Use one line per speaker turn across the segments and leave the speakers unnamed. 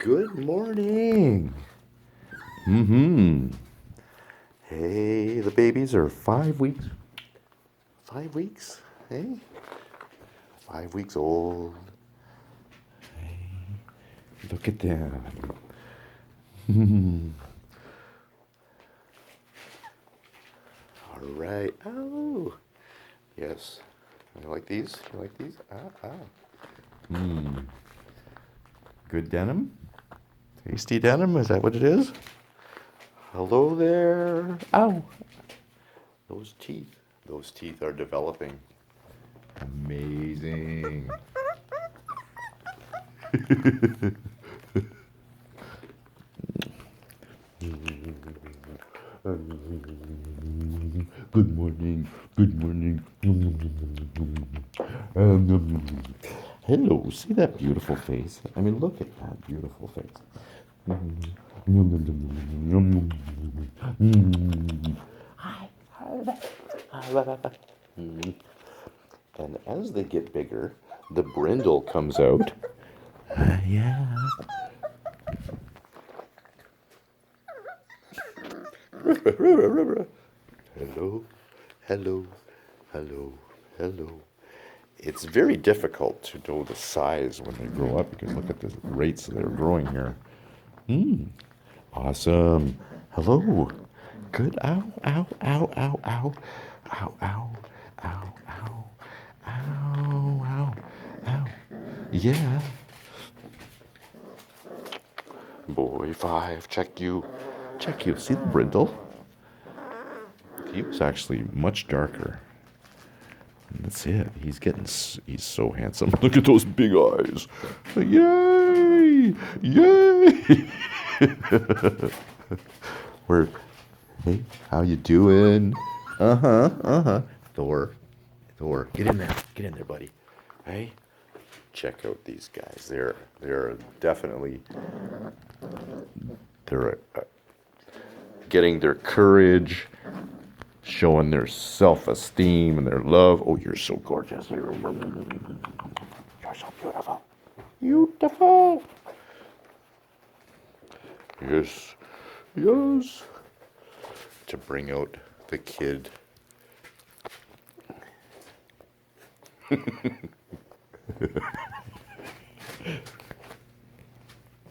Good morning. Mm-hmm. Hey, the babies are 5 weeks. 5 weeks? Hey? 5 weeks old. Hey, look at them. All right. Oh. Yes. You like these? You like these? Good denim? Tasty denim? Is that what it is? Hello there. Ow. Those teeth. Those teeth are developing. Amazing. Good morning. Good morning. Hello. See that beautiful face? I mean, look at that beautiful face. And as they get bigger, the brindle comes out. Yeah. Hello, hello, hello, hello. It's very difficult to know the size when they grow up because look at the rates they're growing here. Awesome. Hello. Good. Ow, ow, ow, ow, ow. Ow, ow, ow, ow. Ow, ow, ow. Yeah. Boy 5, check you. Check you. See the brindle? He was actually much darker. That's it. He's so handsome. Look at those big eyes. Yay! Yay! We're, hey, how you doing? Thor, get in there. Get in there, buddy. Hey, check out these guys. They're definitely they're getting their courage, showing their self-esteem and their love. Oh, you're so gorgeous. You're so beautiful. Beautiful. Yes. Yes. To bring out the kid.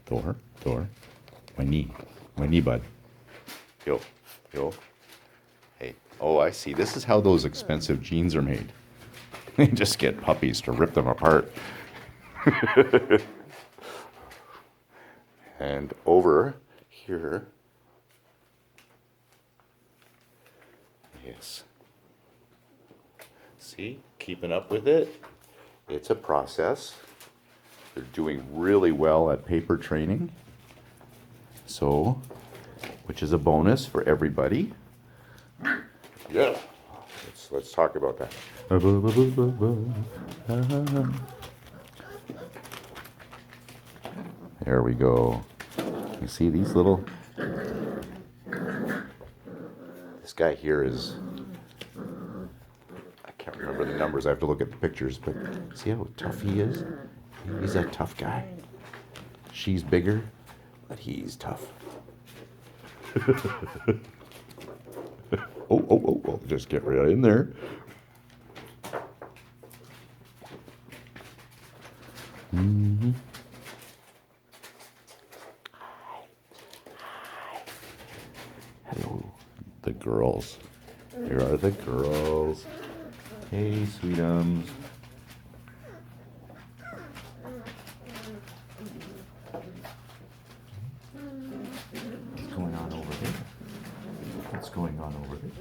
Thor. My knee, bud. Yo. Hey. Oh, I see. This is how those expensive jeans are made. They just get puppies to rip them apart. And over here. Yes. See? Keeping up with it. It's a process. They're doing really well at paper training. So, which is a bonus for everybody. Yeah. Let's talk about that. There we go. You see these little... This guy here is... I can't remember the numbers. I have to look at the pictures. But see how tough he is? He's a tough guy. She's bigger, but he's tough. Oh. Just get right in there. Mm-hmm. Hello, the girls. Here are the girls. Hey, sweetums. What's going on over there? What's going on over there?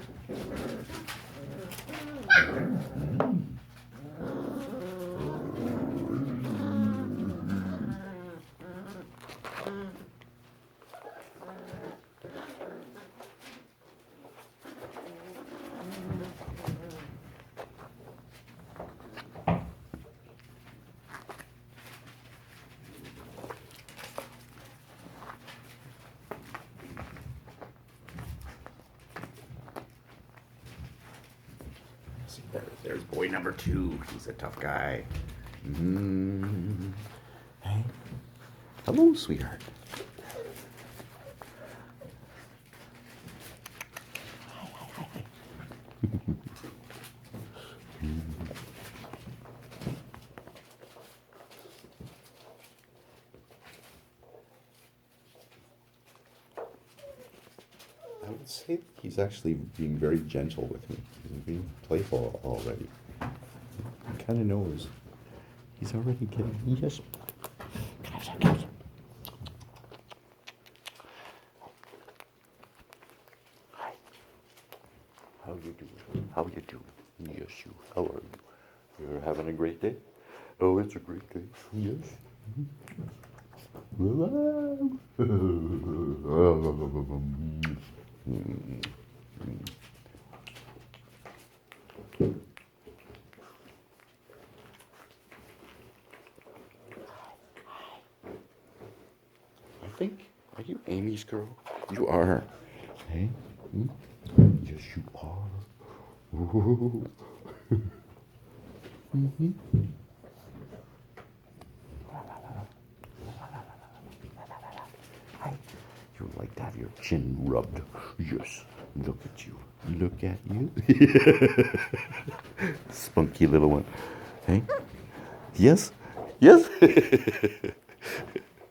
See, there's boy number 2. He's a tough guy. Hey, Hello, sweetheart. I would say he's actually being very gentle with me. He's being playful already. He kind of knows. He's already getting. Yes. Hi. How you doing? How you doing? Yes, you. How are you? You're having a great day? Oh, it's a great day. Yes. I think. Are you Amy's girl? You are. Hey? Hmm? Yes, you are. Ooh. Mm-hmm. Hi. You like to have your chin rubbed. Yes. Look at you. Look at you. Spunky little one. Hey? Yes? Yes?